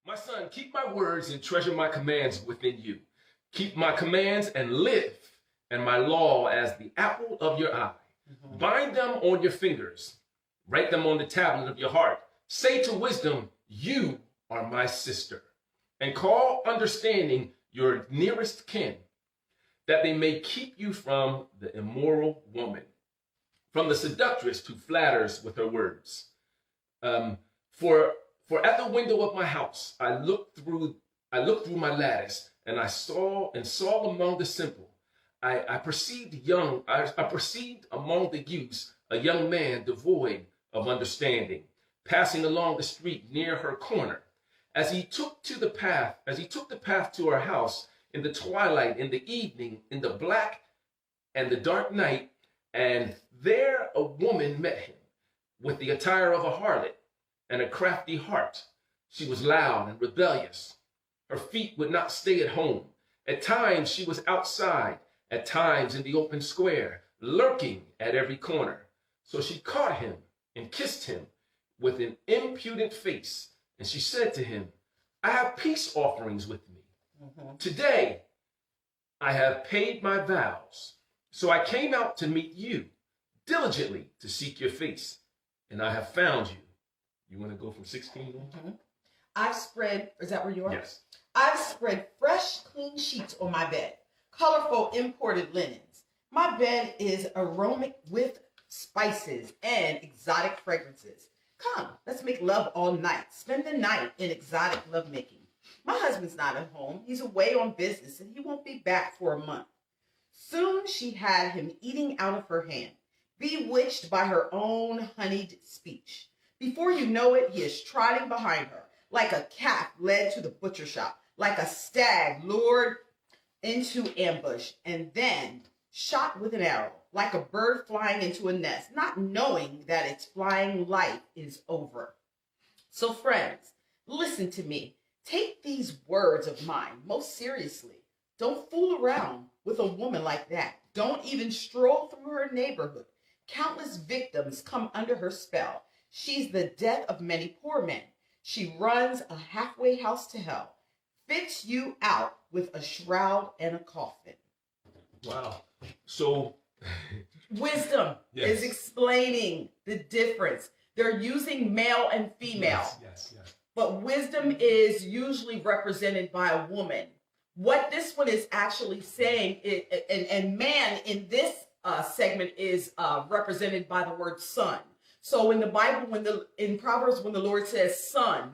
My son, keep my words and treasure my commands within you. Keep my commands and live, and my law as the apple of your eye. Bind them on your fingers. Write them on the tablet of your heart. Say to wisdom, you are my sister. And call understanding your nearest kin, that they may keep you from the immoral woman, from the seductress who flatters with her words. For at the window of my house I looked through my lattice, and I saw among the simple. I perceived among the youths a young man devoid of understanding, passing along the street near her corner. As he took the path to her house in the twilight, in the evening, in the black and the dark night, and there a woman met him with the attire of a harlot and a crafty heart. She was loud and rebellious. Her feet would not stay at home. At times she was outside, at times in the open square, lurking at every corner. So she caught him and kissed him with an impudent face. And she said to him, I have peace offerings with me. Today I have paid my vows. So I came out to meet you diligently to seek your face. And I have found you. You want to go from 16 on? I've spread, is that where you are? Yes. I've spread fresh, clean sheets on my bed, colorful imported linens. My bed is aromatic with spices and exotic fragrances. Come, let's make love all night. Spend the night in exotic lovemaking. My husband's not at home. He's away on business and he won't be back for a month. Soon she had him eating out of her hand, bewitched by her own honeyed speech. Before you know it, he is trotting behind her, like a calf led to the butcher shop, like a stag lured into ambush, and then shot with an arrow, like a bird flying into a nest, not knowing that its flying life is over. So friends, listen to me. Take these words of mine most seriously. Don't fool around with a woman like that. Don't even stroll through her neighborhood. Countless victims come under her spell. She's the death of many poor men. She runs a halfway house to hell, fits you out with a shroud and a coffin. Wow. So wisdom is explaining the difference. They're using male and female. Yes. But wisdom is usually represented by a woman. What this one is actually saying, and man in this segment is represented by the word son. So in the Bible, in Proverbs, when the Lord says son,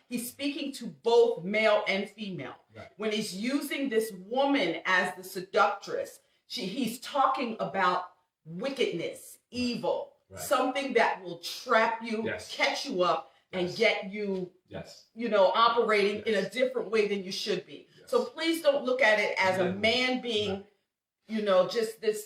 he's speaking to both male and female. Right. When he's using this woman as the seductress, he's talking about wickedness, evil, something that will trap you, catch you up, and get you, operating in a different way than you should be. So please don't look at it as a man being, just this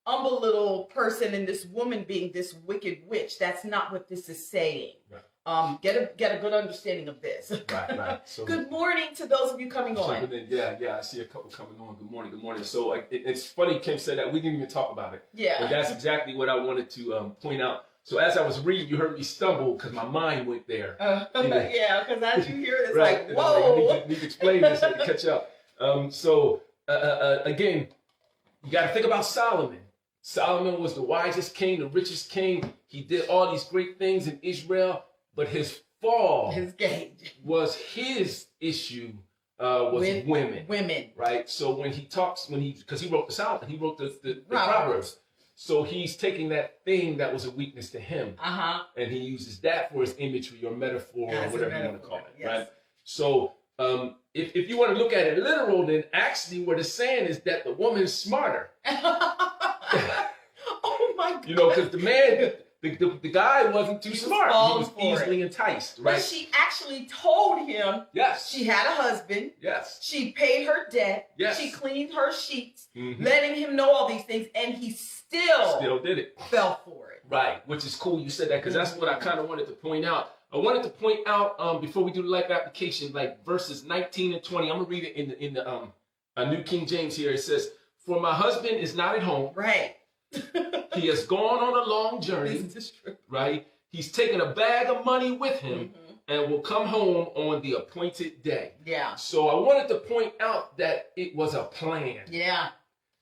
humble little person and this woman being this wicked witch. That's not what this is saying. Right. Get a good understanding of this. Right. So, good morning to those of you coming on. I see a couple coming on. Good morning. So it's funny Kim said that. We didn't even talk about it. Yeah. But that's exactly what I wanted to point out. So as I was reading, you heard me stumble because my mind went there. Yeah, because as you hear it, it's right. like, whoa. I need to explain this and catch up. Again, you got to think about Solomon. Solomon was the wisest king, the richest king. He did all these great things in Israel, but his fall was his issue with women. Right? So because he wrote he wrote the Proverbs. So he's taking that thing that was a weakness to him, and he uses that for his imagery or metaphor or whatever you want to call it, right? So if you want to look at it literal, then actually what it's saying is that the woman's smarter. Oh my God! Because the man, the guy wasn't too smart. He was easily enticed, right? But she actually told him. Yes. She had a husband. Yes. She paid her debt. Yes. She cleaned her sheets, letting him know all these things, and he still did it. Fell for it. Right, which is cool you said that because that's what I kind of wanted to point out. I wanted to point out before we do the life application, like verses 19 and 20. I'm gonna read it in the New King James here. It says, "For my husband is not at home. Right. He has gone on a long journey. This is true. Right. He's taken a bag of money with him, and will come home on the appointed day. Yeah. So I wanted to point out that it was a plan. Yeah.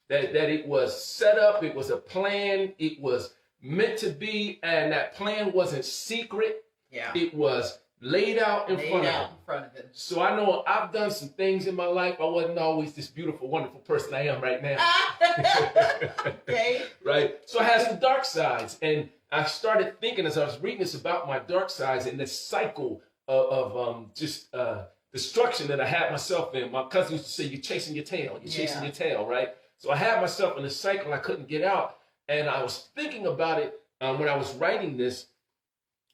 That it was set up, it was a plan, it was meant to be, and that plan wasn't secret. Yeah. It was laid out in front of him. So I know I've done some things in my life. I wasn't always this beautiful, wonderful person I am right now. Okay. Right? So I had some dark sides, and I started thinking as I was reading this about my dark sides and this cycle of destruction that I had myself in. My cousin used to say, "You're chasing your tail. You're chasing your tail," right? So I had myself in a cycle I couldn't get out, and I was thinking about it when I was writing this,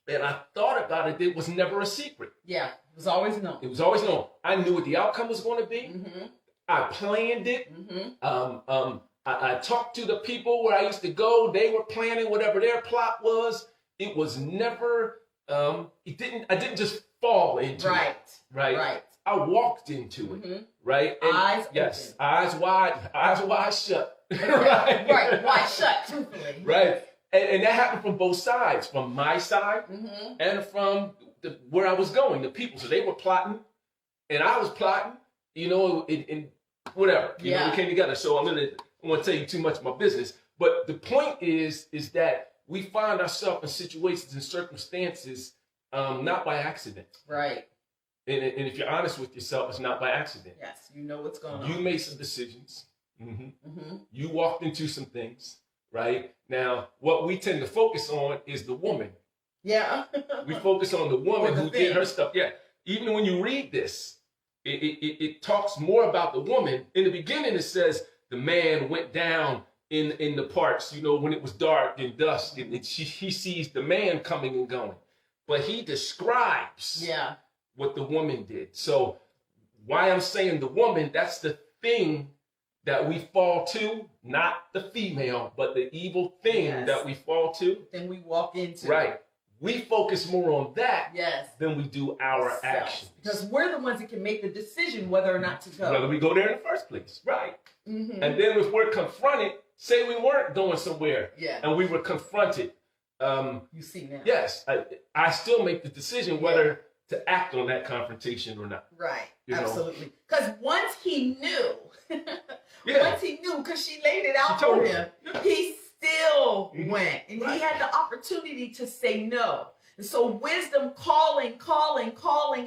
and I thought about it. It was never a secret. Yeah, it was always known. It was always known. I knew what the outcome was going to be. Mm-hmm. I planned it. Mm-hmm. I talked to the people where I used to go. They were planning whatever their plot was. It was never. I didn't just fall into it. Right. I walked into it. Right. And eyes open. Eyes wide shut. Right. Wide shut. Truthfully. Right. And that happened from both sides, from my side and from where I was going, the people. So they were plotting, and I was plotting. You know, in whatever. You know, we came together. So I won't tell you too much of my business, but the point is that we find ourselves in situations and circumstances not by accident. Right. And if you're honest with yourself, it's not by accident. Yes, you know what's going on. You made some decisions. You walked into some things, right? Now, what we tend to focus on is the woman. Yeah. We focus on the woman who did her stuff. Yeah. Even when you read this, it talks more about the woman. In the beginning, it says the man went down in the parts, you know, when it was dark and dusk, and he sees the man coming and going. But he describes what the woman did. So why I'm saying the woman, that's the thing that we fall to, not the female, but the evil thing that we fall to. Then we walk into. Right. We focus more on that than we do our actions. Because we're the ones that can make the decision whether or not to go. Whether we go there in the first place. Right. And then if we're confronted, say we weren't going somewhere and we were confronted. You see now. Yes. I still make the decision whether to act on that confrontation or not. Right. You Absolutely. Because once he knew, because she laid it out for him, he still went. And he had the opportunity to say no. And so wisdom calling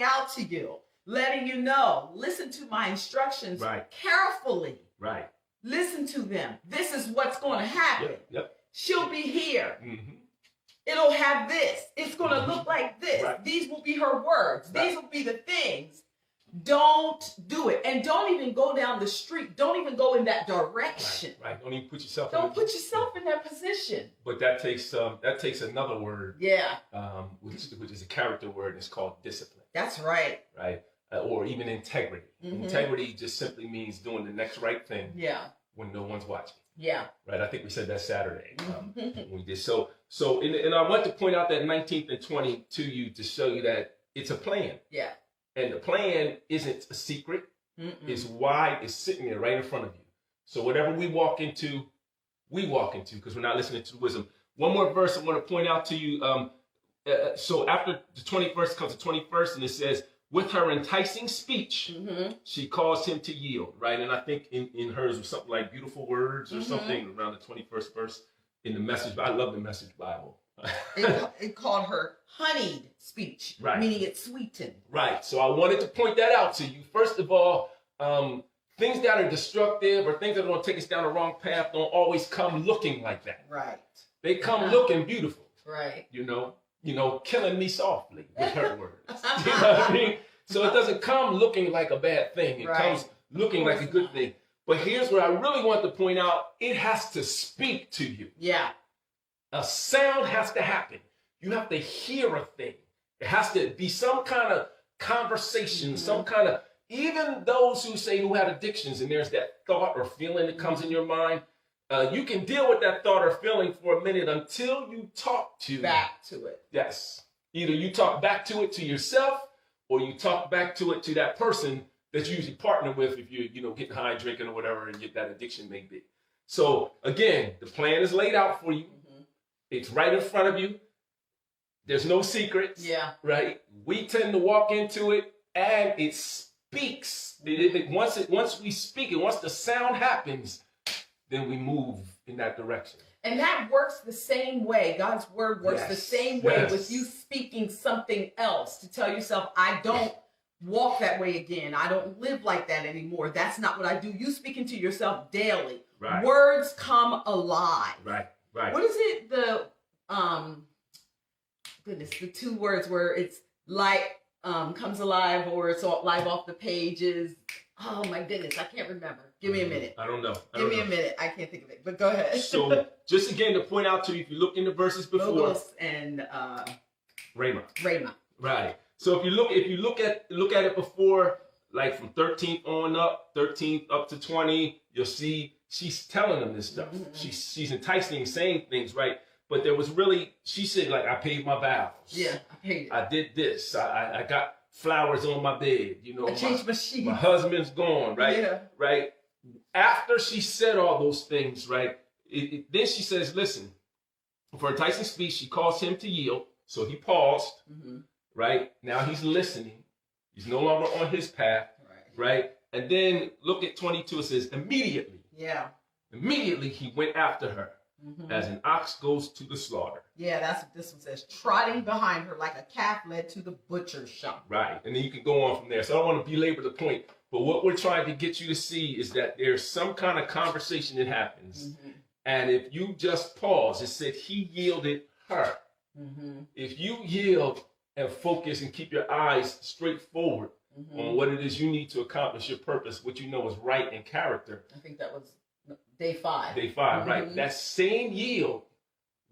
out to you, letting you know, listen to my instructions carefully. Right. Listen to them. This is what's going to happen. Yep. She'll be here. It'll have this. It's going to look like this. Right. These will be her words. These will be the things. Don't do it. And don't even go down the street. Don't even go in that direction. Right. Don't even put yourself in that position. But that takes another word. Yeah. Which is a character word. It's called discipline. That's right. Right. Or even integrity. Integrity just simply means doing the next right thing. Yeah. When no one's watching. Yeah. Right. I think we said that Saturday. When we did so. And I want to point out that 19th and 20 to you to show you that it's a plan. Yeah. And the plan isn't a secret. It's why it's sitting there right in front of you. So whatever we walk into because we're not listening to wisdom. One more verse I want to point out to you. So after the 21st comes the 21st, and it says, with her enticing speech, she caused him to yield, right? And I think in hers was something like beautiful words or something around the 21st verse in the Message. I love the Message Bible. It called her honeyed speech, meaning it's sweetened. Right. So I wanted to point that out to you. First of all, things that are destructive or things that are going to take us down the wrong path don't always come looking like that. Right. They come looking beautiful. Right. You know, killing me softly with her words. You know what I mean? So it doesn't come looking like a bad thing. It comes looking like a good thing. But here's what I really want to point out. It has to speak to you. Yeah. A sound has to happen. You have to hear a thing. It has to be some kind of conversation, some kind of, even those who had addictions and there's that thought or feeling that comes in your mind, you can deal with that thought or feeling for a minute until you talk back to it. Yes. Either you talk back to it to yourself or you talk back to it to that person that you usually partner with if you're getting high, drinking or whatever, and that addiction may be. So again, the plan is laid out for you. It's right in front of you. There's no secrets. Yeah. Right? We tend to walk into it and it speaks. Once we speak it, once the sound happens, then we move in that direction. And that works the same way. God's word works the same way with you speaking something else to tell yourself, I don't walk that way again. I don't live like that anymore. That's not what I do. You speaking to yourself daily. Right. Words come alive. Right. Right. What is it? The the 2 words where it's like comes alive or it's all live off the pages. Oh my goodness, I can't remember. Give me a minute. I don't know. Give me a minute. I can't think of it. But go ahead. So just again to point out to you, if you look in the verses before, Logos and Rhema. Rhema. Right. So if you look at it before, like from 13th on up, 13th up to 20, you'll see she's telling them this stuff. Mm-hmm. She's enticing, saying things, right? But there was really, she said, like, I paid my vows. Yeah, I paid it. I did this. I got flowers on my bed. You know, I changed my sheets. My husband's gone, right? Yeah. Right. After she said all those things, right? Then she says, listen, for enticing speech, she calls him to yield. So he paused, right? Now he's listening. He's no longer on his path, right? And then look at 22. It says, immediately. Yeah. Immediately he went after her. As an ox goes to the slaughter. Yeah, that's what this one says. Trotting behind her like a calf led to the butcher's shop. Right. And then you can go on from there. So I don't want to belabor the point. But what we're trying to get you to see is that there's some kind of conversation that happens. And if you just pause, it said he yielded her. If you yield and focus and keep your eyes straight forward on what it is you need to accomplish your purpose, what you know is right in character. I think that was Day 5. Day 5, right. That same yield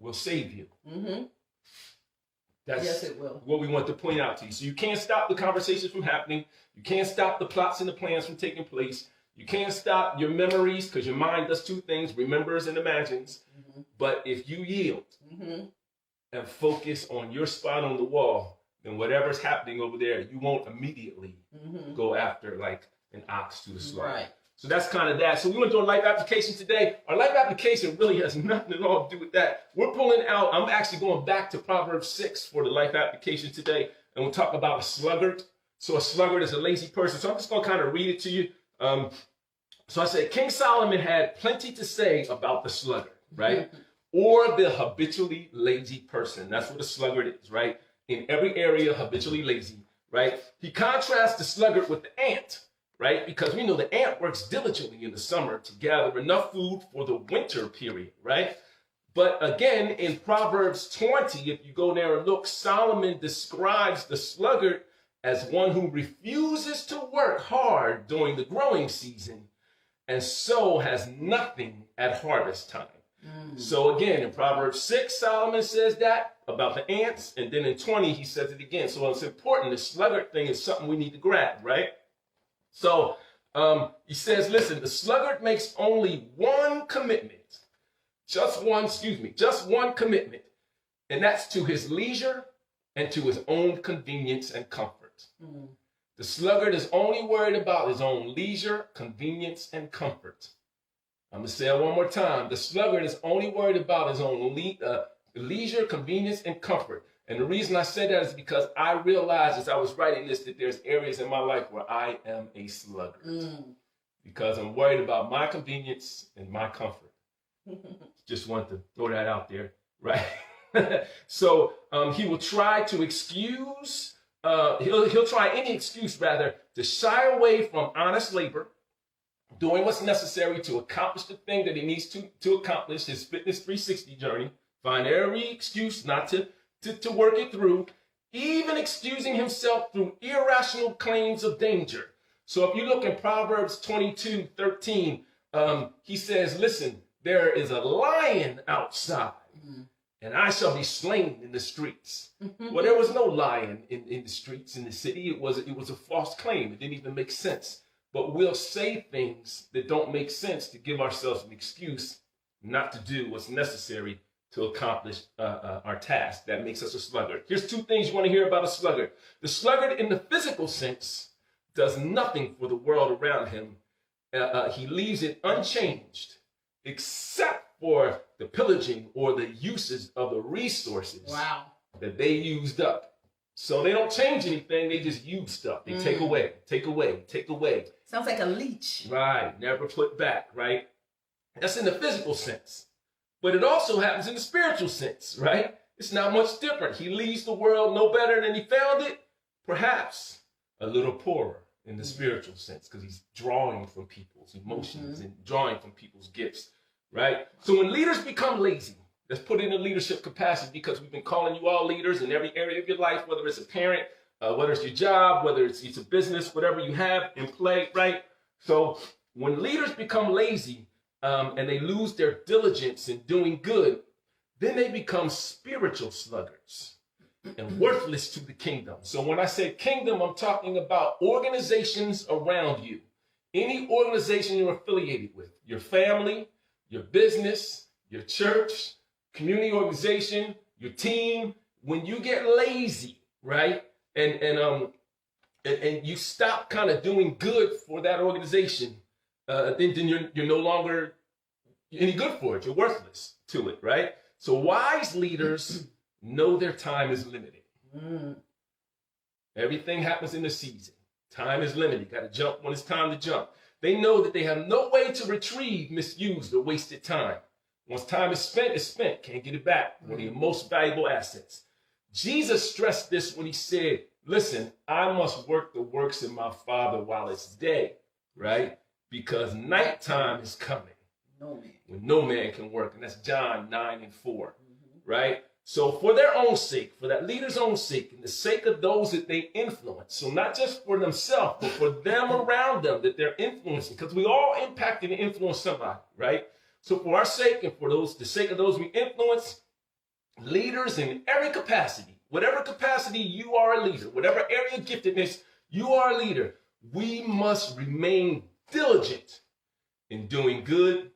will save you. Yes, it will. What we want to point out to you. So you can't stop the conversations from happening. You can't stop the plots and the plans from taking place. You can't stop your memories because your mind does 2 things, remembers and imagines. But if you yield and focus on your spot on the wall, then whatever's happening over there, you won't immediately go after like an ox to the slaughter. Right. So that's kind of that. So we went to a life application today. Our life application really has nothing at all to do with that. We're pulling out, I'm actually going back to Proverbs 6 for the life application today. And we'll talk about a sluggard. So a sluggard is a lazy person. So I'm just going to kind of read it to you. So I said, King Solomon had plenty to say about the sluggard, right? Or the habitually lazy person. That's what a sluggard is, right? In every area, habitually lazy, right? He contrasts the sluggard with the ant. Right? Because we know the ant works diligently in the summer to gather enough food for the winter period, right? But again, in Proverbs 20, if you go there and look, Solomon describes the sluggard as one who refuses to work hard during the growing season and so has nothing at harvest time. So again, in Proverbs 6, Solomon says that about the ants, and then in 20, he says it again. So it's important. The sluggard thing is something we need to grab, right? So he says, listen, the sluggard makes only one commitment, just one commitment, and that's to his leisure and to his own convenience and comfort. The sluggard is only worried about his own leisure, convenience, and comfort. I'm going to say it one more time. The sluggard is only worried about his own leisure, convenience, and comfort. And the reason I said that is because I realized as I was writing this that there's areas in my life where I am a sluggard. Because I'm worried about my convenience and my comfort. Just want to throw that out there, right? So he will try to excuse, he'll try any excuse rather to shy away from honest labor, doing what's necessary to accomplish the thing that he needs to accomplish, his Fitness 360 journey. Find every excuse not to work it through, even excusing himself through irrational claims of danger. So if you look in Proverbs 22:13, he says, listen, there is a lion outside, and I shall be slain in the streets. Well, there was no lion in the streets in the city. It was a false claim. It didn't even make sense. But we'll say things that don't make sense to give ourselves an excuse not to do what's necessary to accomplish our task. That makes us a sluggard. Here's 2 things you want to hear about a sluggard. The sluggard in the physical sense does nothing for the world around him. He leaves it unchanged except for the pillaging or the uses of the resources that they used up. So they don't change anything, they just use stuff. They take away, take away, take away. Sounds like a leech. Right, never put back, right? That's in the physical sense. But it also happens in the spiritual sense, right? It's not much different. He leaves the world no better than he found it, perhaps a little poorer in the spiritual sense, because he's drawing from people's emotions and drawing from people's gifts, right? So when leaders become lazy, let's put it in leadership capacity, because we've been calling you all leaders in every area of your life, whether it's a parent, whether it's your job, whether it's a business, whatever you have in play, right? So when leaders become lazy and they lose their diligence in doing good, then they become spiritual sluggards and worthless to the kingdom. So when I say kingdom, I'm talking about organizations around you. Any organization you're affiliated with, your family, your business, your church, community organization, your team. When you get lazy, right, and you stop kind of doing good for that organization, then you're no longer any good for it. You're worthless to it, right? So wise leaders know their time is limited. Everything happens in the season. Time is limited. You got to jump when it's time to jump. They know that they have no way to retrieve misused or wasted time. Once time is spent, it's spent. Can't get it back. One of your most valuable assets. Jesus stressed this when he said, listen, I must work the works of my Father while it's day, right? Because nighttime is coming. When no man can work. And that's John 9:4, right? So for their own sake, for that leader's own sake, and the sake of those that they influence, so not just for themselves, but for them around them that they're influencing, because we all impact and influence somebody, right? So for our sake and for the sake of those we influence, leaders in every capacity, whatever capacity you are a leader, whatever area of giftedness you are a leader, we must remain diligent in doing good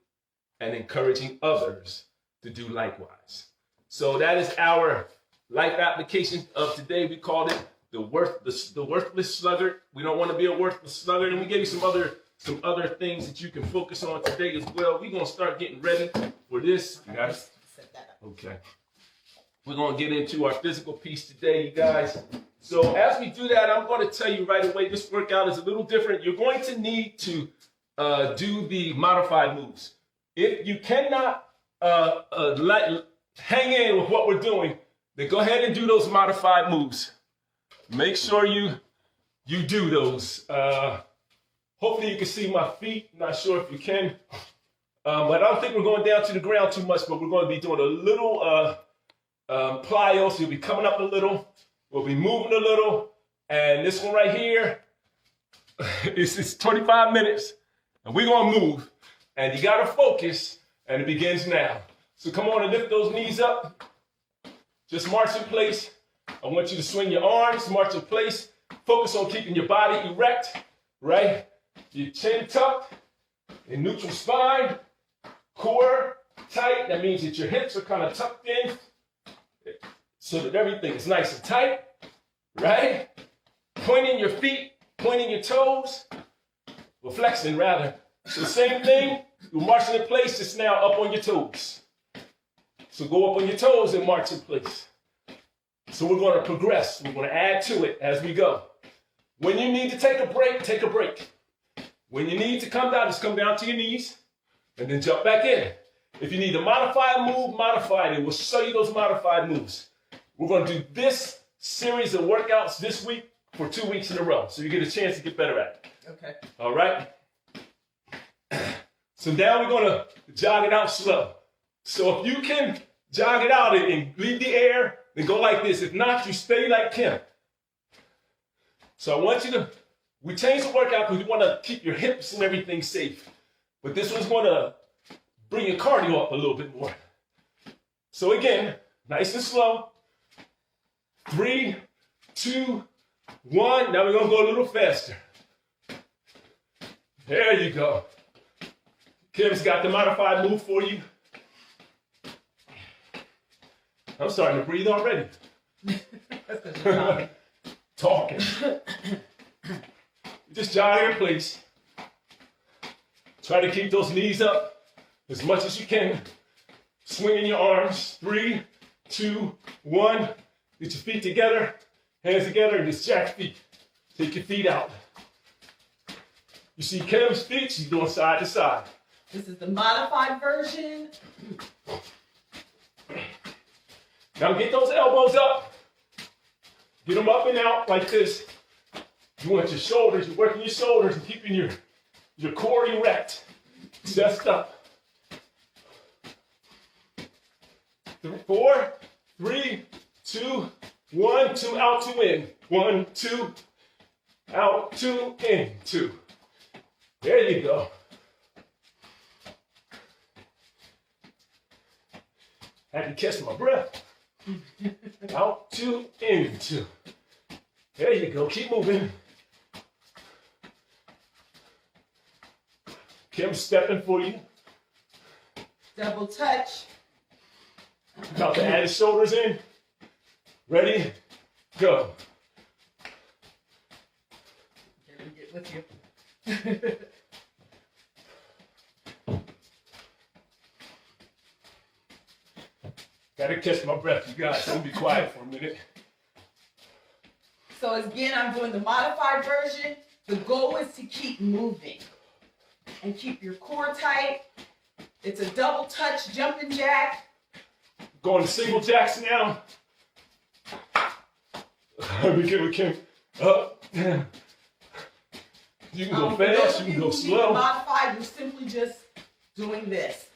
and encouraging others to do likewise. So that is our life application of today. We called it the worthless sluggard. We don't want to be a worthless sluggard, and we gave you some other things that you can focus on today as well. We're gonna start getting ready for this. You got it? Okay. We're gonna get into our physical piece today, you guys. So as we do that, I'm going to tell you right away, this workout is a little different. You're going to need to do the modified moves. If you cannot hang in with what we're doing, then go ahead and do those modified moves. Make sure you do those. Hopefully you can see my feet. Not sure if you can. But I don't think we're going down to the ground too much, but we're going to be doing a little plyo. So you'll be coming up a little. We'll be moving a little. And this one right here, it's 25 minutes. And we're going to move. And you got to focus. And it begins now. So come on and lift those knees up. Just march in place. I want you to swing your arms, march in place. Focus on keeping your body erect, right? Your chin tucked, in neutral spine, core tight. That means that your hips are kind of tucked in so that everything is nice and tight, right? Pointing your feet, pointing your toes, well, flexing rather. So same thing, you're marching in place, just now up on your toes. So go up on your toes and march in place. So we're going to progress. We're going to add to it as we go. When you need to take a break, take a break. When you need to come down, just come down to your knees and then jump back in. If you need to modify a move, modify it. We'll show you those modified moves. We're going to do this series of workouts this week for 2 weeks in a row. So you get a chance to get better at it. Okay. All right. So now we're going to jog it out slow. So if you can jog it out and leave the air, then go like this. If not, you stay like Kim. So I want you to, we changed the workout because we want to keep your hips and everything safe. But this one's going to bring your cardio up a little bit more. So again, nice and slow. 3, 2, 1. Now we're going to go a little faster. There you go. Kim's got the modified move for you. I'm starting to breathe already. Talking. Just jog in place. Try to keep those knees up as much as you can. Swinging your arms. 3, 2, 1. Get your feet together, hands together, and just jack feet. Take your feet out. You see Kim's feet, she's doing side to side. This is the modified version. Now get those elbows up. Get them up and out like this. You want your shoulders, you're working your shoulders and keeping your core erect. Chest up. 4, 3, 2, 1, 2, out, 2, in. 1, 2, out, 2, in, 2. There you go. Had to catch my breath. Out, 2, in, 2. There you go. Keep moving. Kim stepping for you. Double touch. About to add his shoulders in. Ready? Go. Let me get with you. Gotta catch my breath, you guys. I'm gonna be quiet for a minute. So again, I'm doing the modified version. The goal is to keep moving and keep your core tight. It's a double touch jumping jack. Going to single jacks now. We can up. You can go fast, you can go slow. Modified, you're simply just doing this.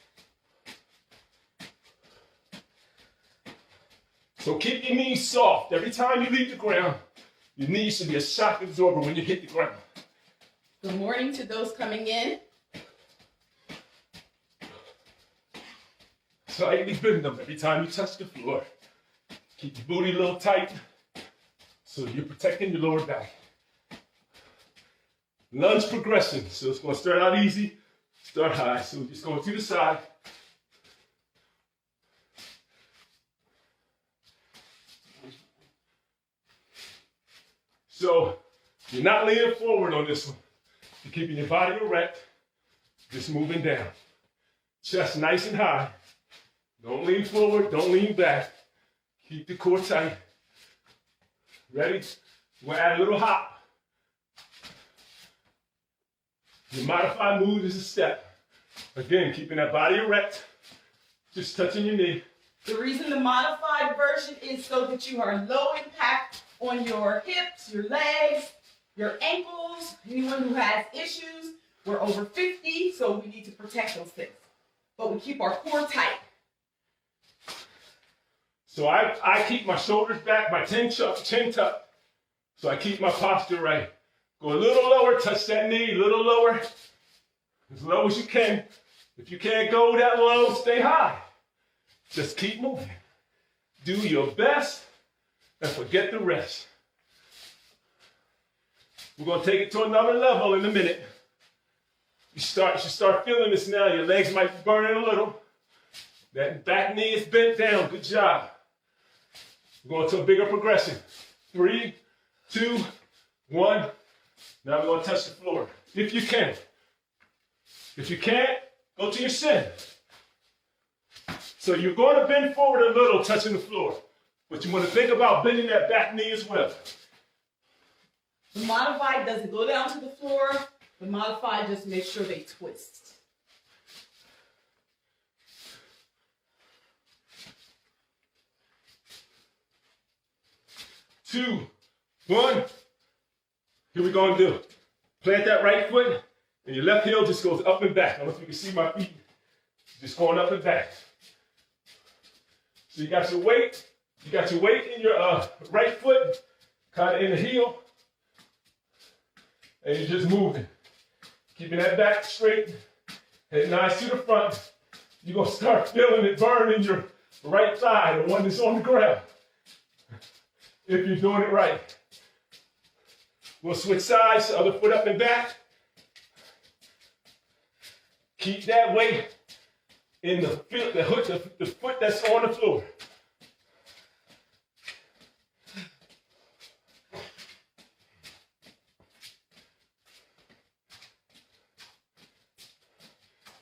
So keep your knees soft. Every time you leave the ground, your knees should be a shock absorber when you hit the ground. Good morning to those coming in. Slightly bend them every time you touch the floor. Keep your booty a little tight so you're protecting your lower back. Lunge progression. So it's going to start out easy, start high. So we're just going to the side. So you're not leaning forward on this one. You're keeping your body erect, just moving down. Chest nice and high. Don't lean forward, don't lean back. Keep the core tight. Ready? We're going to add a little hop. Your modified move is a step. Again, keeping that body erect, just touching your knee. The reason the modified version is so that you are low impact on your hips, your legs, your ankles. Anyone who has issues, we're over 50, so we need to protect those things. But we keep our core tight. So I keep my shoulders back, my chin tucked. So I keep my posture right. Go a little lower, touch that knee, a little lower. As low as you can. If you can't go that low, stay high. Just keep moving. Do your best and forget the rest. We're going to take it to another level in a minute. You should start feeling this now. Your legs might be burning a little. That back knee is bent down. Good job. We're going to a bigger progression. 3, 2, 1. Now we're going to touch the floor. If you can. If you can't, go to your shin. So you're going to bend forward a little, touching the floor. But you want to think about bending that back knee as well. The modified doesn't go down to the floor. The modified just makes sure they twist. Two, 1. Here we're going to do. Plant that right foot, and your left heel just goes up and back. I don't know if you can see my feet. Just going up and back. So you got your weight. You got your weight in your right foot, kind of in the heel. And you're just moving. Keeping that back straight. Head nice to the front. You're going to start feeling it burn in your right thigh, the one that's on the ground. If you're doing it right. We'll switch sides, other foot up and back. Keep that weight in the foot that's on the floor.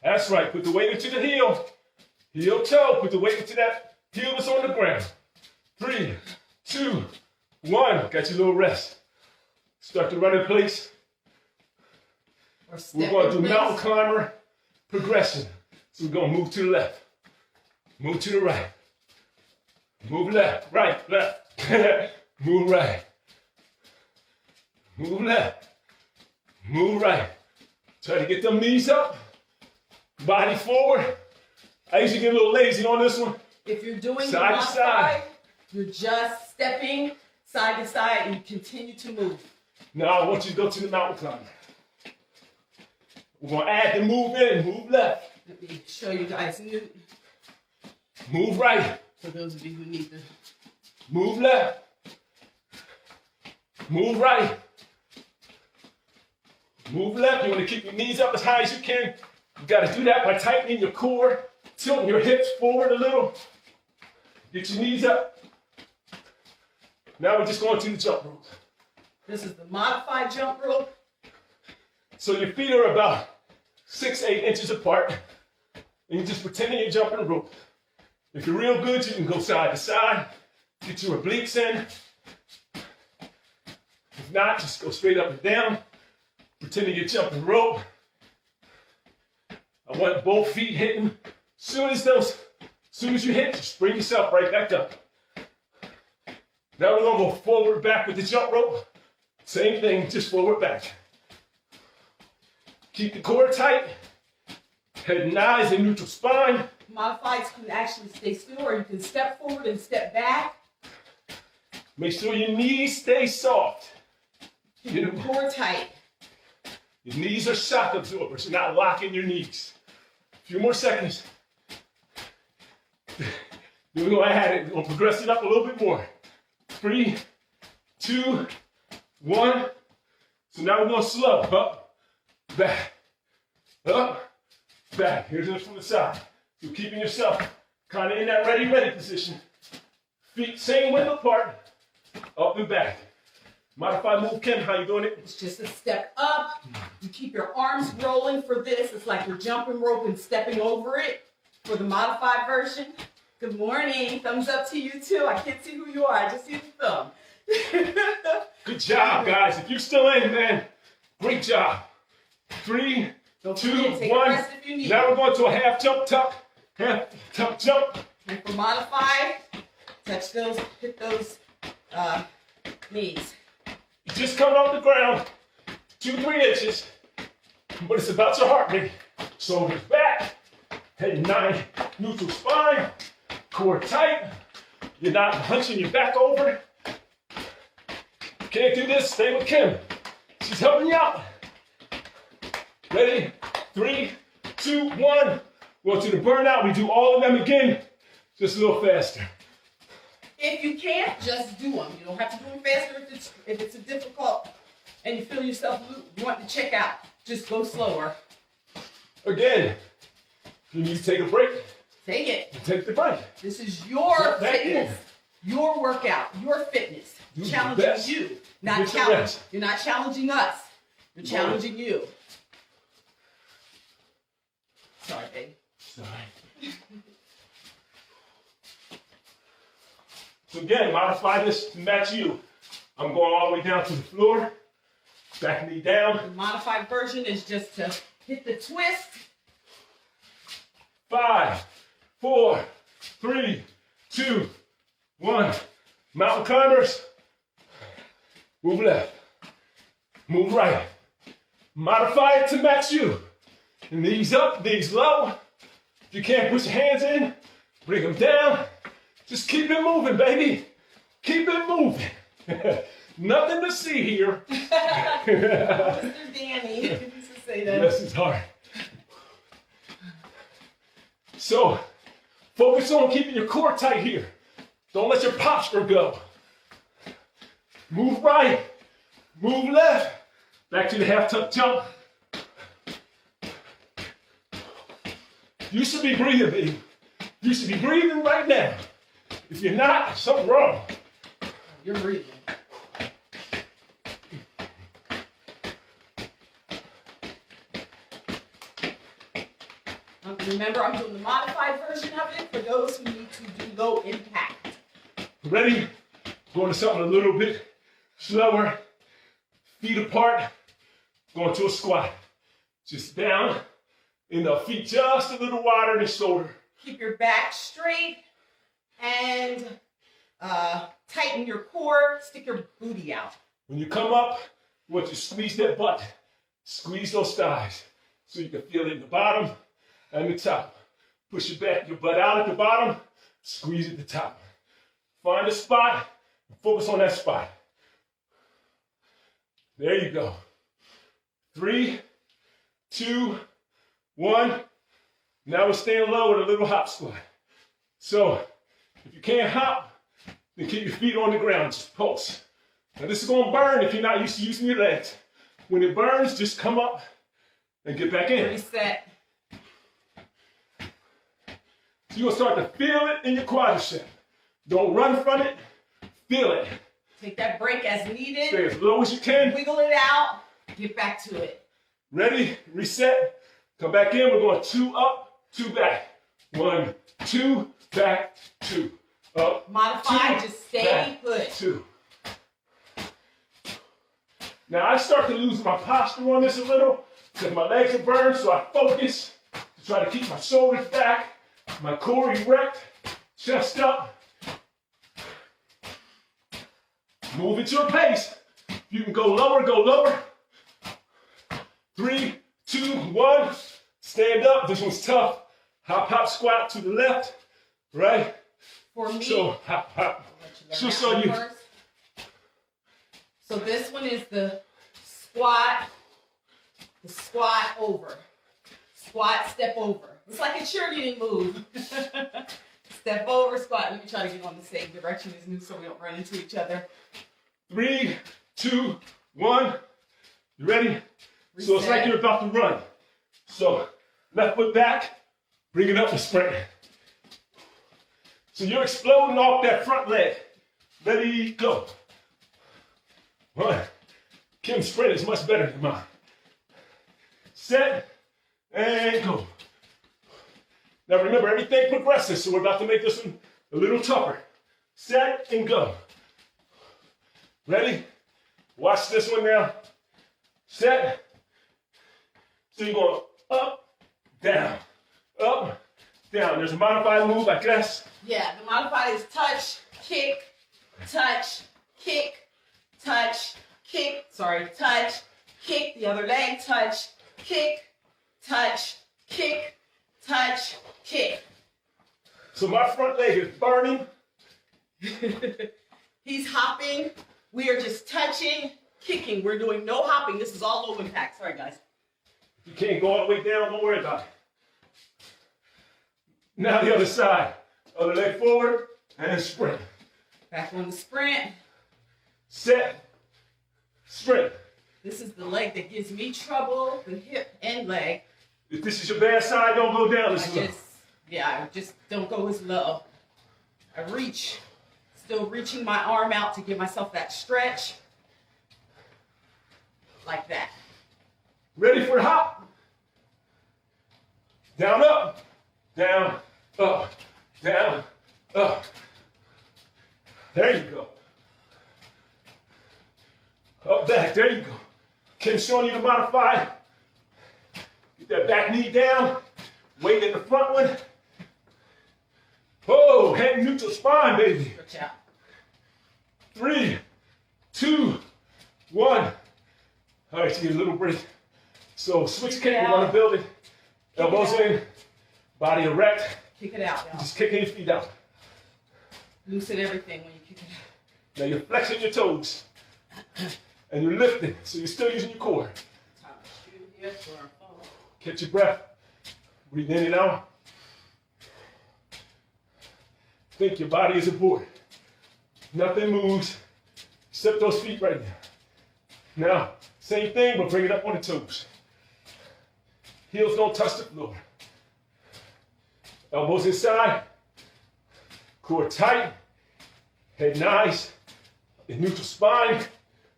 That's right, put the weight into the heel. Heel toe, put the weight into that heel that's on the ground. 3, 2, 1. Got your little rest. Start to run in place. Or step We're going to in do place. mountain climber progression. So we're going to move to the left. Move to the right. Move left, right, left. Move right. Move left. Move right. Try to get them knees up. Body forward. I usually get a little lazy on this one. If you're doing Side to modified, side. you're just stepping side to side and you continue to move. Now I want you to go to the mountain climber. We're going to add the move in, move left. Let me show you guys Move right. for those of you who need the Move left. Move right. Move left. You want to keep your knees up as high as you can. You got to do that by tightening your core, tilting your hips forward a little. Get your knees up. Now we're just going to the jump rope. This is the modified jump rope. So your feet are about 6-8 inches apart. And you're just pretending you're jumping rope. If you're real good, you can go side to side. Get your obliques in. If not, just go straight up and down. Pretending you're jumping rope. I want both feet hitting. Soon as you hit, just bring yourself right back up. Now we're gonna go forward back with the jump rope. Same thing, just forward back. Keep the core tight. Head and eyes in neutral spine. Modifieds can actually stay still, or you can step forward and step back. Make sure your knees stay soft. Keep your core tight. Your knees are shock absorbers. You're not locking your knees. A few more seconds. Then we're going to add it. We're going to progress it up a little bit more. 3, 2, 1. So now we're going to slow. Up, back, up, back. Here's it from the side. So keeping yourself kind of in that ready position. Feet same width apart. Up and back. Modified move, Ken. How you doing it? It's just a step up. You keep your arms rolling for this. It's like you're jumping rope and stepping over it for the modified version. Good morning. Thumbs up to you too. I can't see who you are. I just see the thumb. Good job, guys. If you're still in, man, great job. 3, 2, 1. Now we're going to a half jump tuck. Half tuck jump. And for modified, touch those, hit those knees. Just coming off the ground, 2-3 inches, but it's about your heart rate. Shoulders back, head 9, neutral spine, core tight. You're not hunching your back over. Can't do this, stay with Kim. She's helping you out. Ready? 3, 2, 1. Go to the burnout. We do all of them again, just a little faster. If you can't, just do them. You don't have to do them faster if it's a difficult and you feel yourself wanting to check out. Just go slower. Again, if you need to take a break, Take it. take the break. This is your Jump back fitness, in. your workout, your fitness. Do the Challenging best. you, not Get the challenge. rest. You're not challenging us. You're challenging you. Sorry, babe. Sorry. So again, modify this to match you. I'm going all the way down to the floor. Back knee down. The modified version is just to hit the twist. 5, 4, 3, 2, 1. Mountain climbers. Move left. Move right. Modify it to match you. Knees up, knees low. If you can't put your hands in, bring them down. Just keep it moving, baby. Keep it moving. Nothing to see here. Mr. Danny used to say that. Yes, it's hard. So, focus on keeping your core tight here. Don't let your posture go. Move right. Move left. Back to the half tuck jump. You should be breathing, baby. You should be breathing right now. If you're not, something's wrong. You're breathing. Remember, I'm doing the modified version of it for those who need to do low impact. Ready? Going to something a little bit slower. Feet apart. Going to a squat. Just down. And the feet just a little wider than shoulder. Keep your back straight and tighten your core. Stick your booty out. When you come up, you want to squeeze that butt. Squeeze those thighs so you can feel it in the bottom and the top. Push your butt out at the bottom. Squeeze at the top. Find a spot and focus on that spot. There you go. 3, 2, 1. Now we're staying low with a little hop squat. So if you can't hop, then keep your feet on the ground. Just pulse. Now this is going to burn if you're not used to using your legs. When it burns, just come up and get back in. Reset. So you're going to start to feel it in your quadriceps. Don't run from it. Feel it. Take that break as needed. Stay as low as you can. Wiggle it out. Get back to it. Ready? Reset. Come back in. We're going 2 up, 2 back. 1, 2, back, 2. Up. Modify. 2, just stay back, put. 2. Now I start to lose my posture on this a little because my legs are burned, so I focus to try to keep my shoulders back, my core erect, chest up. Move at your pace. You can go lower, go lower. 3, 2, 1. Stand up. This one's tough. Hop, hop, squat to the left, right? For me, So hop, hop. I'll show you. First. So this one is the squat over. Squat, step over. It's like a cheerleading move. Step over, squat. Let me try to get on the same direction as new so we don't run into each other. 3, 2, 1. You ready? Reset. So it's like you're about to run. So left foot back, bring it up and sprint. So you're exploding off that front leg. Ready, go. 1. Kim's sprint is much better than mine. Set and go. Now remember, everything progresses, so we're about to make this one a little tougher. Set and go. Ready? Watch this one now. Set. So you're going up, down, up, down. There's a modified move, I guess. Yeah, the modified is touch, kick, touch, kick, touch, kick. Sorry, touch, kick. The other leg, touch, kick, touch, kick, touch, kick. So my front leg is burning. He's hopping. We are just touching, kicking. We're doing no hopping. This is all low impact. Sorry, guys. You can't go all the way down. Don't worry about it. Now the other side. Other leg forward and sprint. Back on the sprint. Set. Sprint. This is the leg that gives me trouble, the hip and leg. If this is your bad side, don't go down as low. I just don't go as low. I reach. Still reaching my arm out to give myself that stretch. Like that. Ready for a hop. Down, up. Down, up. Down, up. There you go. Up, back. There you go. Kim's showing you the modified. Get that back knee down. Weight in the front one. Oh, head neutral spine, baby. Stretch out. 3, 2, 1. All right, so get a little break. So switch kick, we're gonna build it. Elbows in, body erect. Kick it out, y'all. Just kicking your feet out. Loosen everything when you kick it out. Now you're flexing your toes. And you're lifting, so you're still using your core. Time to shoot here for our phone. Catch your breath. Breathe in and out. Think your body is a board. Nothing moves except those feet right there. Now, same thing, but bring it up on the toes. Heels don't touch the floor. Elbows inside. Core tight. Head nice. In neutral spine.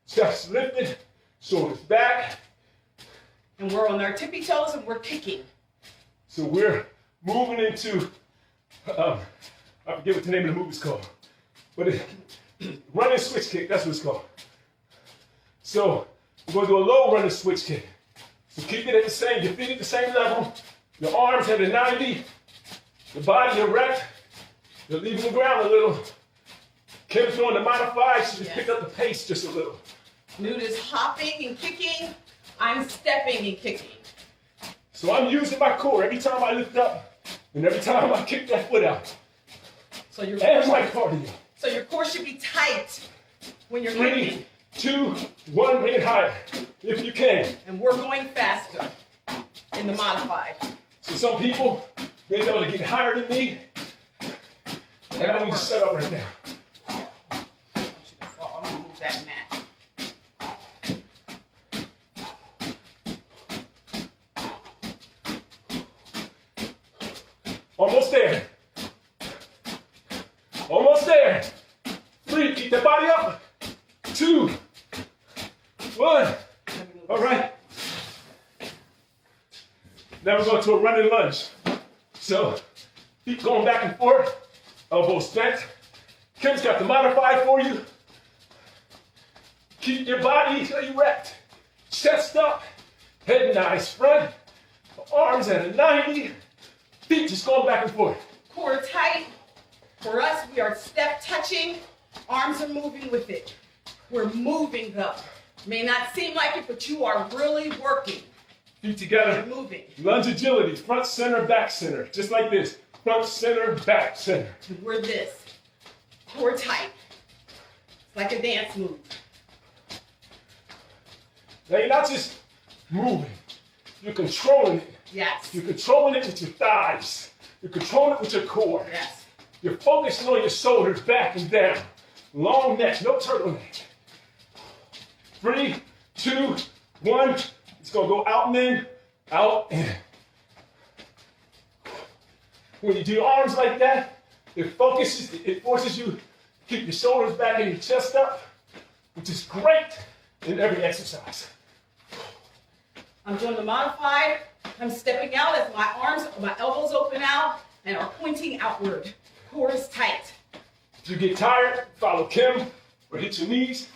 Chest lifted. Shoulders back. And we're on our tippy toes and we're kicking. So we're moving into, I forget what the name of the move is called, but running switch kick, that's what it's called. So we're going to do a low running switch kick. So keep it at the same, your feet at the same level, your arms at a 90, your body erect, you're leaving the ground a little. Kim's doing the modified, she just picked up the pace just a little. Newt is hopping and kicking. I'm stepping and kicking. So I'm using my core every time I lift up and every time I kick that foot out. So your And my cardio. So your core should be tight when you're 3, kicking. 2, 1, bring it higher if you can. And we're going faster in the modified. So some people, they're able to get higher than me. And I need to set up right now. I'm gonna move that mat. Almost there. Almost there. 3, keep that body up. 2, 1. All right. Now we're going to a running lunge. So keep going back and forth. Elbows bent. Kim's got the modified for you. Keep your body erect. Chest up. Head and eyes front. Arms at a 90. Feet just going back and forth. Core tight. For us, we are step touching. Arms are moving with it. We're moving though. May not seem like it, but you are really working. Feet together. You're moving. Lunge agility. Front, center, back, center. Just like this. Front, center, back, center. We're this. Core tight. It's like a dance move. Now you're not just moving. You're controlling it. Yes. You're controlling it with your thighs. You're controlling it with your core. Yes. You're focusing on your shoulders back and down. Long neck, no turtleneck. 3, 2, 1. It's gonna go out and in, out and in. When you do your arms like that, it forces you to keep your shoulders back and your chest up, which is great in every exercise. I'm doing the modified. I'm stepping out as my elbows open out and are pointing outward. Core is tight. If you get tired, follow Kim or hit your knees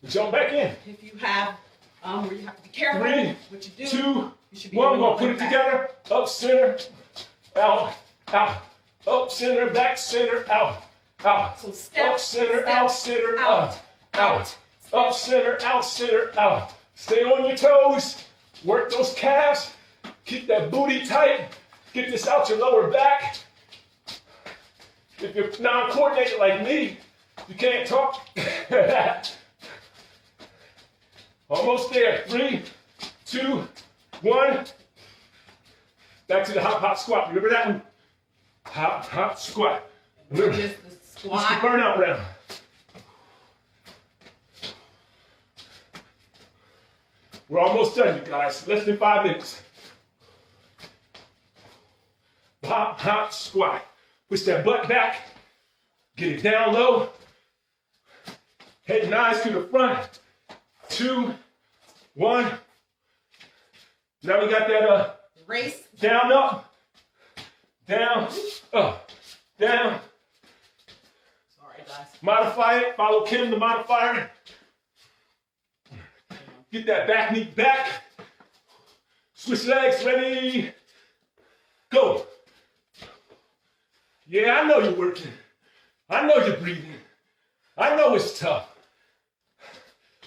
and jump back in. If you have, where you have to be careful 3, what you do. 2, You should be 1. We're able gonna to put it back. together. Up, center, out, out. Up, center, back, center, out, out. So step, Up, center, step, out, center, out, out. Up, center, out, center, out. Stay on your toes. Work those calves. Keep that booty tight. Get this out your lower back. If you're non-coordinated like me, you can't talk. Almost there. 3, 2, 1. Back to the hop, hop, squat. Remember that one? Hop, hop, squat. Remember, Just the it's the squat. burnout round. We're almost done, you guys. Less than 5 minutes. Hop, hop, squat. Push that butt back. Get it down low. Head and eyes to the front. 2, 1. Now we got that Race. down, up, down, up, down. Sorry, guys. Modify it. Follow Kim, the modifier. Get that back knee back. Switch legs. Ready. Go. Yeah, I know you're working. I know you're breathing. I know it's tough.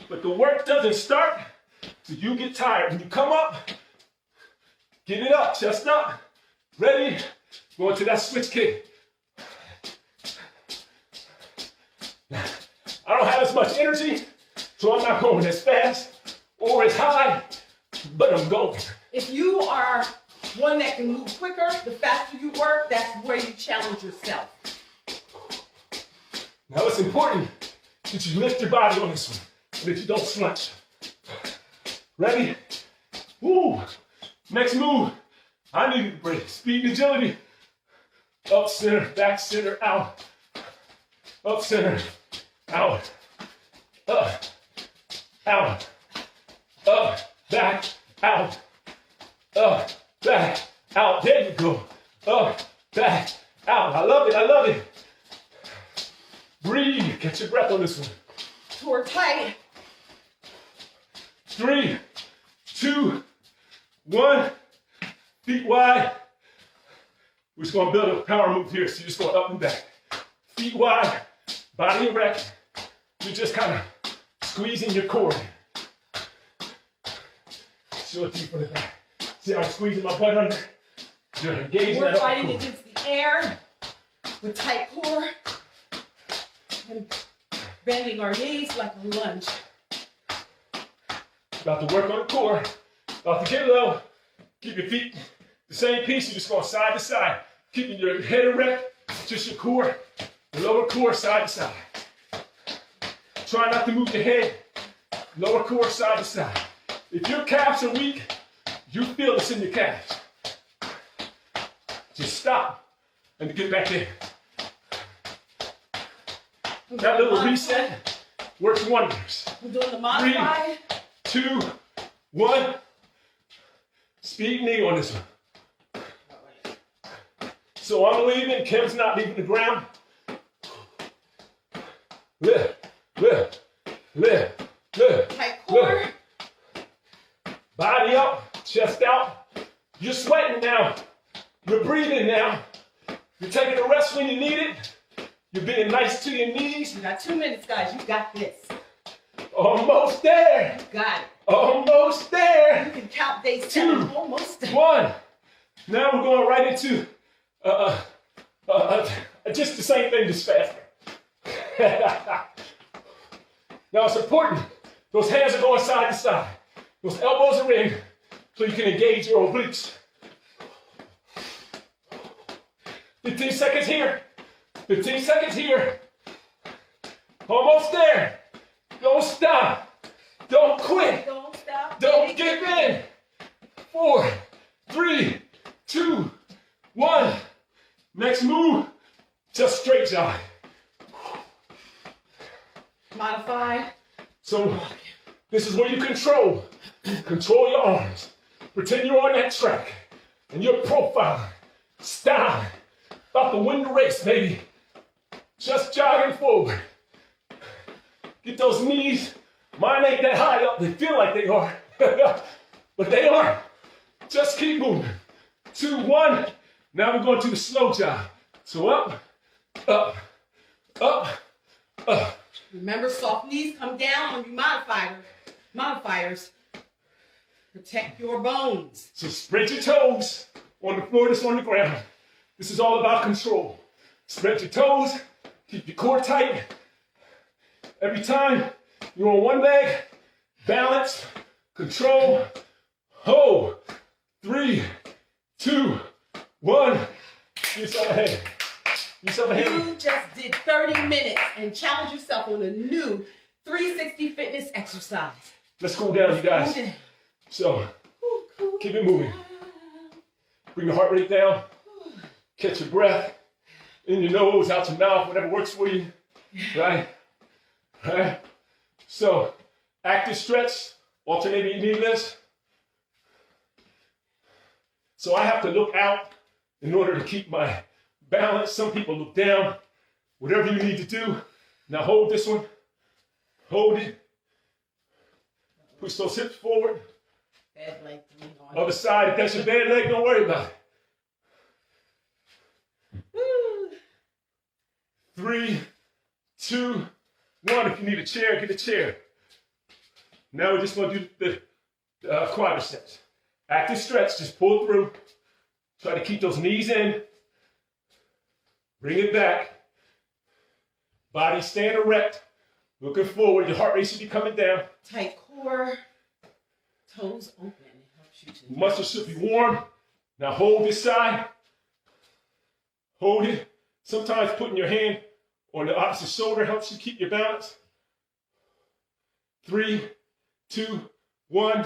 But the work doesn't start till you get tired. When you come up, get it up, chest up. Ready? Going to that switch kick. I don't have as much energy, so I'm not going as fast or as high, but I'm going. If you are one that can move quicker, the faster you work, that's where you challenge yourself. Now it's important that you lift your body on this one, so that you don't slouch. Ready? Woo! Next move. I need to break. Speed and agility. Up, center, back, center, out. Up, center, out. Up, out. Up, back, out. Up, back, out. There you go. Up, back, out. I love it. I love it. Breathe. Catch your breath on this one. Core tight. 3, 2, 1. Feet wide. We're just going to build a power move here. So you're just going up and back. Feet wide, body erect. You're just kind of squeezing your core. Show it to you from the back. See how I'm squeezing my butt under? You're engaging We're that fighting core. against the air with tight core and bending our knees like a lunge. About to work on the core. About to get low. Keep your feet the same piece. You're just going side to side. Keeping your head erect. Just your core. The lower core side to side. Try not to move your head. Lower core side to side. If your calves are weak, you feel this in your calves. Just stop and get back in. That little reset works wonders. We're doing the modified. 3, 2, 1. Speed knee on this one. So I'm leaving. Kim's not leaving the ground. Lift, lift, lift, lift. Tight core. Lift. Body up, chest out. You're sweating now. You're breathing now. You're taking a rest when you need it. You're being nice to your knees. You got 2 minutes, guys. You got this. Almost there. You got it. Almost there. You can count days 7. Almost there. 1. Now we're going right into just the same thing, just faster. Now it's important. Those hands are going side to side. Those elbows are in so you can engage your obliques. 15 seconds here. 15 seconds here. Almost there. Don't stop. Don't quit. Don't stop. Don't give in. 4, 3, 2, 1. Next move, just straight jog. Modified. So this is where you control your arms. Pretend you're on that track and you're profiling, styling, about to win the race, baby. Just jogging forward. Get those knees. Mine ain't that high up. They feel like they are, but they aren't. Just keep moving. 2, 1. Now we're going to the slow jog. So up, up, up, up. Remember, soft knees come down on your modifiers. Protect your bones. So spread your toes on the floor that's on the ground. This is all about control. Spread your toes, keep your core tight. Every time you're on one leg, balance, control, hold. 3, 2, 1. Give yourself a hand. Give yourself a hand. You just did 30 minutes and challenge yourself on a new 360 fitness exercise. Let's cool down, you guys. So, keep it moving. Bring your heart rate down. Catch your breath. In your nose, out your mouth, whatever works for you. Right? Right? So, active stretch, alternating knee lifts. So I have to look out in order to keep my balance. Some people look down. Whatever you need to do. Now hold this one. Hold it. Push those hips forward. Bad leg to lean on. Other side, if that's your bad leg, don't worry about it. Woo. 3, 2, 1. If you need a chair, get a chair. Now we're just going to do the quadriceps. Active stretch, just pull through. Try to keep those knees in. Bring it back. Body stand erect. Looking forward. Your heart rate should be coming down. Tight core. Toes open. It helps you to Muscles should be warm. Now hold this side. Hold it. Sometimes putting your hand on the opposite shoulder helps you keep your balance. 3, 2, 1.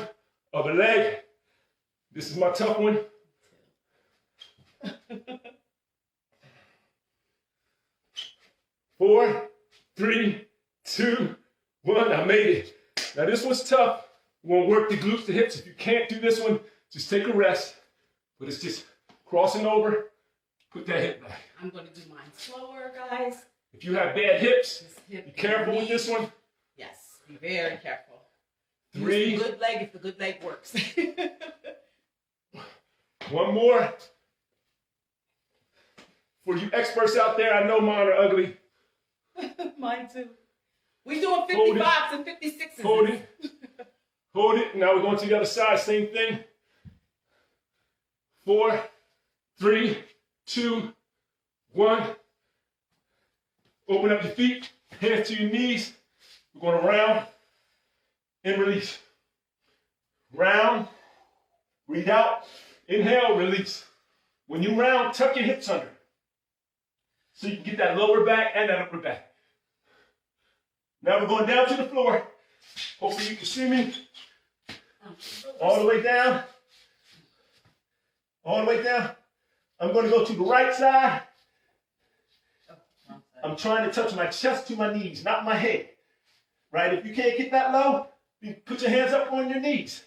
Other leg. This is my tough one. 4, 3, 2, 1. I made it. Now this one's tough. We're gonna work the glutes, the hips. If you can't do this one, just take a rest. But it's just crossing over. Put that hip back. I'm going to do mine slower, guys. If you have bad hips, Hip be careful with this one. Yes, be very careful. 3. Use the good leg if the good leg works. One more. For you experts out there, I know mine are ugly. Mine too. We doing Hold it. 55s and 56s. Hold it. Hold it. Now we're going to the other side. Same thing. 4, 3, 2, 1. Open up your feet. Hands to your knees. We're going to round and release. Round. Breathe out. Inhale, release. When you round, tuck your hips under. So you can get that lower back and that upper back. Now we're going down to the floor. Hopefully you can see me. All the way down. All the way down. I'm going to go to the right side. I'm trying to touch my chest to my knees, not my head. Right? If you can't get that low, you put your hands up on your knees.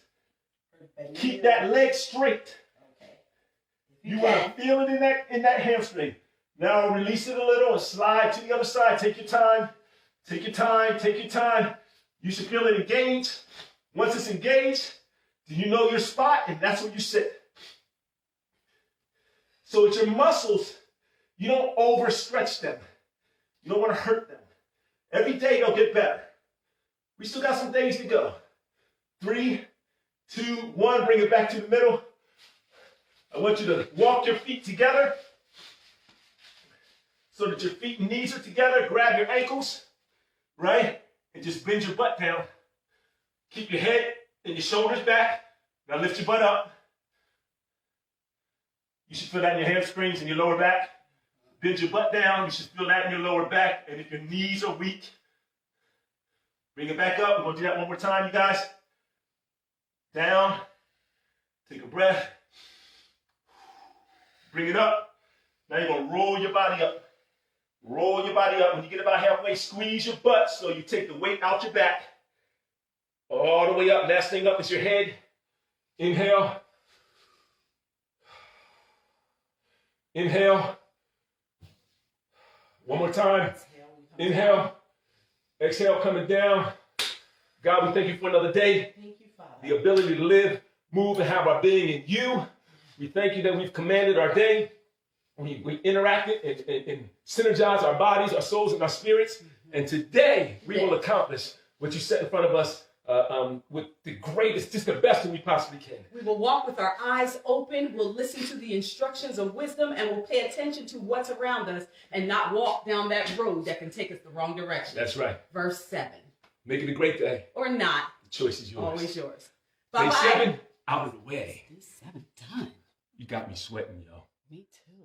Keep that leg straight. You want to feel it in that hamstring. Now release it a little and slide to the other side. Take your time. Take your time. Take your time. You should feel it engaged. Once it's engaged, then you know your spot, and that's where you sit. So with your muscles, you don't overstretch them. You don't want to hurt them. Every day they'll get better. We still got some days to go. 3, 2, 1. Bring it back to the middle. I want you to walk your feet together so that your feet and knees are together. Grab your ankles, right? And just bend your butt down. Keep your head and your shoulders back. Now lift your butt up. You should feel that in your hamstrings and your lower back. Bend your butt down. You should feel that in your lower back. And if your knees are weak, bring it back up. We're going to do that one more time, you guys. Down. Take a breath. Bring it up. Now you're going to roll your body up. Roll your body up. When you get about halfway, squeeze your butt so you take the weight out your back. All the way up. Last thing up is your head. Inhale. Inhale. One more time. Inhale. Exhale, coming down. God, we thank you for another day. Thank you, Father. The ability to live, move, and have our being in you. We thank you that we've commanded our day. We interacted and synergized our bodies, our souls, and our spirits. Mm-hmm. And today we will accomplish what you set in front of us with the greatest, just the best that we possibly can. We will walk with our eyes open. We'll listen to the instructions of wisdom, and we'll pay attention to what's around us and not walk down that road that can take us the wrong direction. That's right. Verse 7. Make it a great day. Or not. The choice is yours. Always yours. Day Bye-bye. 7, out of the way. Day 7 done. You got me sweating, yo. Me too.